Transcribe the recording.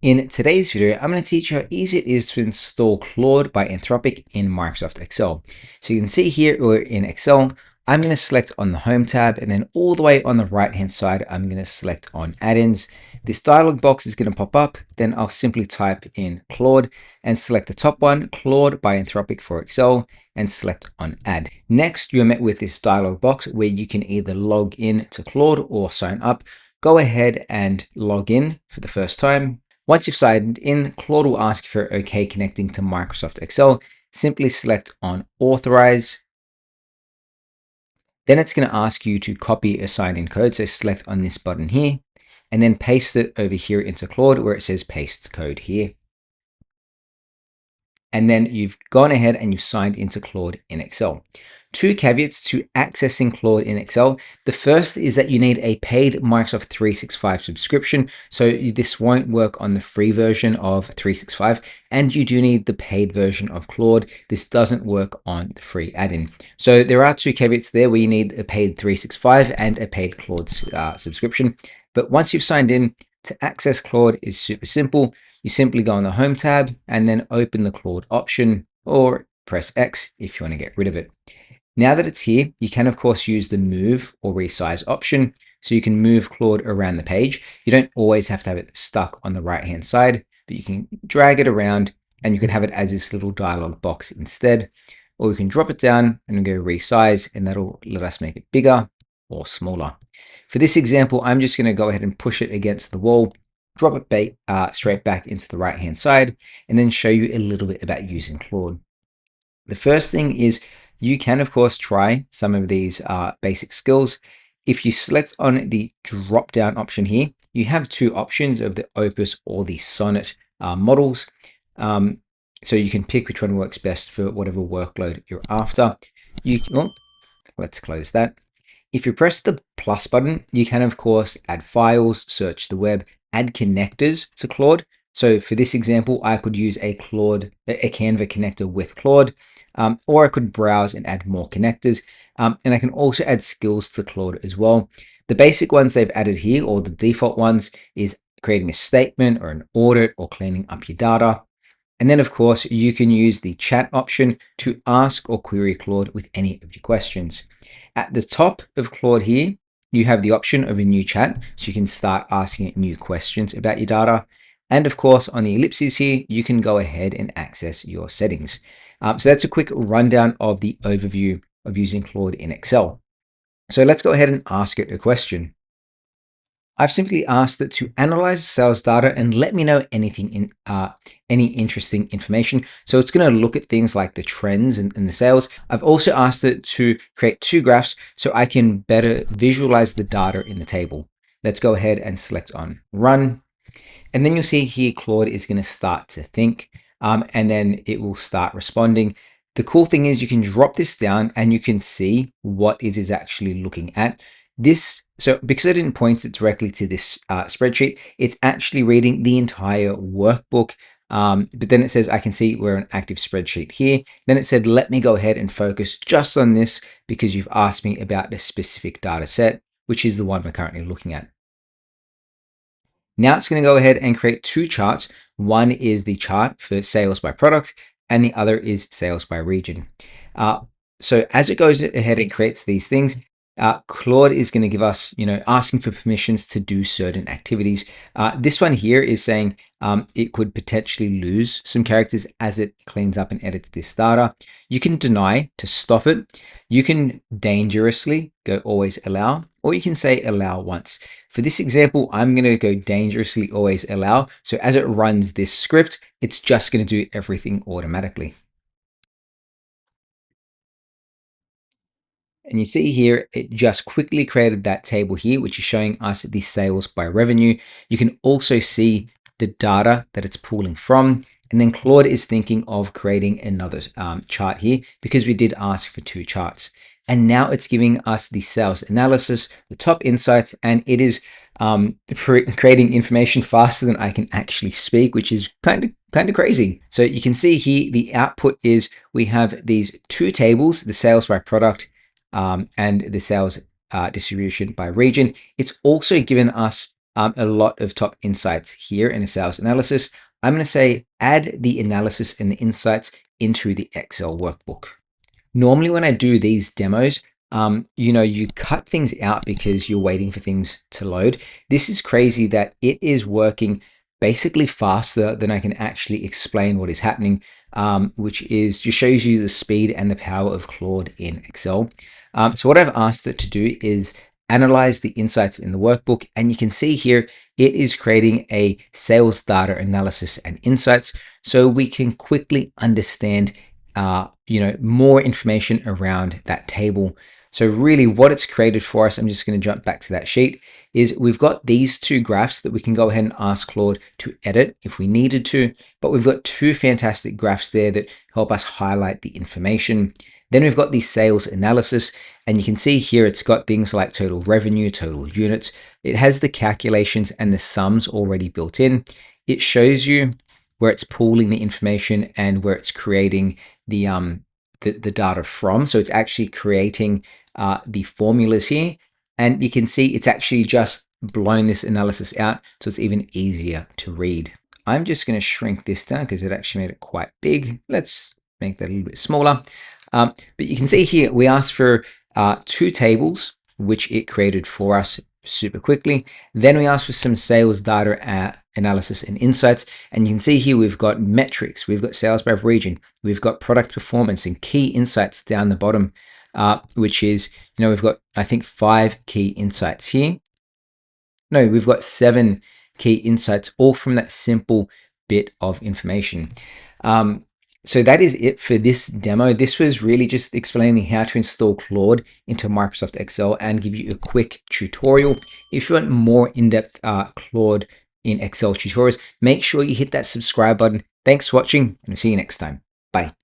In today's video, I'm going to teach you how easy it is to install Claude by Anthropic in Microsoft Excel. So you can see here we're in Excel. I'm going to select on the Home tab, and then all the way on the right hand side, I'm going to select on Add-ins. This dialog box is going to pop up. Then I'll simply type in Claude and select the top one, Claude by Anthropic for Excel, and select on Add. Next, you're met with this dialog box where you can either log in to Claude or sign up. Go ahead and log in for the first time. Once you've signed in, Claude will ask if you're okay connecting to Microsoft Excel. Simply select on Authorize. Then it's going to ask you to copy a sign-in code. So select on this button here, and then paste it over here into Claude where it says paste code here. And then you've gone ahead and you've signed into Claude in Excel. Two caveats to accessing Claude in Excel. The first is that you need a paid Microsoft 365 subscription. So this won't work on the free version of 365, and you do need the paid version of Claude. This doesn't work on the free add-in. So there are two caveats there where you need a paid 365 and a paid Claude subscription. But once you've signed in, to access Claude is super simple. You simply go on the Home tab and then open the Claude option, or press X if you want to get rid of it. Now that it's here, you can of course use the move or resize option. So you can move Claude around the page. You don't always have to have it stuck on the right hand side, but you can drag it around and you can have it as this little dialog box instead. Or you can drop it down and go resize, and that'll let us make it bigger or smaller. For this example, I'm just going to go ahead and push it against the wall, drop it straight back into the right hand side, and then show you a little bit about using Claude. The first thing is you can of course try some of these basic skills. If you select on the drop down option here, you have two options of the Opus or the Sonnet models. So you can pick which one works best for whatever workload you're after. Let's close that. If you press the plus button, you can of course add files, search the web, add connectors to Claude. So for this example, I could use a Canva connector with Claude, or I could browse and add more connectors. And I can also add skills to Claude as well. The basic ones they've added here, or the default ones, is creating a statement or an audit or cleaning up your data. And then of course, you can use the chat option to ask or query Claude with any of your questions. At the top of Claude here, you have the option of a new chat, so you can start asking it new questions about your data. And of course, on the ellipses here, you can go ahead and access your settings. So that's a quick rundown of the overview of using Claude in Excel. So let's go ahead and ask it a question. I've simply asked it to analyze sales data and let me know anything any interesting information. So it's going to look at things like the trends in the sales. I've also asked it to create two graphs so I can better visualize the data in the table. Let's go ahead and select on Run. And then you'll see here Claude is going to start to think, and then it will start responding. The cool thing is you can drop this down and you can see what it is actually looking at. So because I didn't point it directly to this spreadsheet, it's actually reading the entire workbook. But then it says, I can see we're an active spreadsheet here. Then it said, let me go ahead and focus just on this because you've asked me about a specific data set, which is the one we're currently looking at. Now it's going to go ahead and create two charts. One is the chart for sales by product, and the other is sales by region. So as it goes ahead and creates these things, Claude is going to give us, asking for permissions to do certain activities. This one here is saying it could potentially lose some characters as it cleans up and edits this data. You can deny to stop it. You can dangerously go always allow, or you can say allow once. For this example, I'm going to go dangerously always allow. So as it runs this script, it's just going to do everything automatically. And you see here, it just quickly created that table here, which is showing us the sales by revenue. You can also see the data that it's pulling from. And then Claude is thinking of creating another chart here because we did ask for two charts. And now it's giving us the sales analysis, the top insights, and it is creating information faster than I can actually speak, which is kind of crazy. So you can see here, the output is we have these two tables, the sales by product and the sales distribution by region. It's also given us a lot of top insights here in a sales analysis. I'm going to say add the analysis and the insights into the Excel workbook. Normally when I do these demos, you cut things out because you're waiting for things to load. This is crazy that it is working basically faster than I can actually explain what is happening, which is just shows you the speed and the power of Claude in Excel. So what I've asked it to do is analyze the insights in the workbook, and you can see here it is creating a sales data analysis and insights so we can quickly understand more information around that table. So really what it's created for us, I'm just going to jump back to that sheet, is we've got these two graphs that we can go ahead and ask Claude to edit if we needed to, but we've got two fantastic graphs there that help us highlight the information. Then we've got the sales analysis, and you can see here it's got things like total revenue, total units. It has the calculations and the sums already built in. It shows you where it's pooling the information and where it's creating the data from. So it's actually creating the formulas here, and you can see it's actually just blown this analysis out so it's even easier to read. I'm just going to shrink this down because it actually made it quite big. Let's make that a little bit smaller. But you can see here we asked for two tables, which it created for us super quickly. Then we asked for some sales data analysis and insights, and you can see here we've got metrics, we've got sales by region, we've got product performance and key insights down the bottom, which is, we've got, I think, 5 key insights here. No, we've got 7 key insights, all from that simple bit of information. So that is it for this demo. This was really just explaining how to install Claude into Microsoft Excel and give you a quick tutorial. If you want more in-depth Claude in Excel tutorials, make sure you hit that subscribe button. Thanks for watching, and I'll see you next time. Bye.